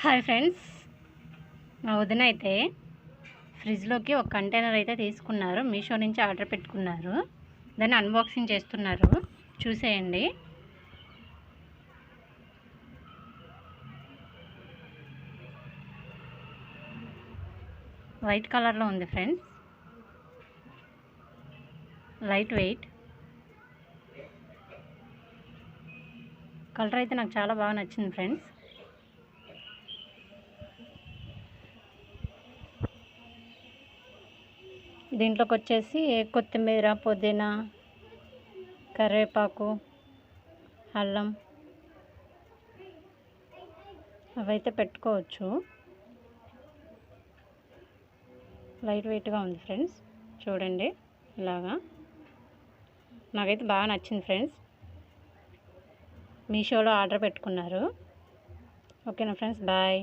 Hi friends, మా వదిన అయితే ఫ్రిడ్జ్లోకి ఒక కంటైనర్ అయితే తీసుకున్నారు. మీషో నుంచి ఆర్డర్ పెట్టుకున్నారు. దాన్ని అన్బాక్సింగ్ చేస్తున్నారు. చూసేయండి. వైట్ కలర్లో ఉంది ఫ్రెండ్స్. లైట్ వెయిట్ కలర్ అయితే నాకు చాలా బాగా నచ్చింది ఫ్రెండ్స్. దీంట్లోకి వచ్చేసి కొత్తిమీర, పుదీనా, కరివేపాకు, అల్లం అవైతే పెట్టుకోవచ్చు. లైట్ వెయిట్గా ఉంది ఫ్రెండ్స్. చూడండి, ఇలాగా నాకైతే బాగా నచ్చింది ఫ్రెండ్స్. మీషోలో ఆర్డర్ పెట్టుకున్నారు. ఓకేనా ఫ్రెండ్స్, బాయ్.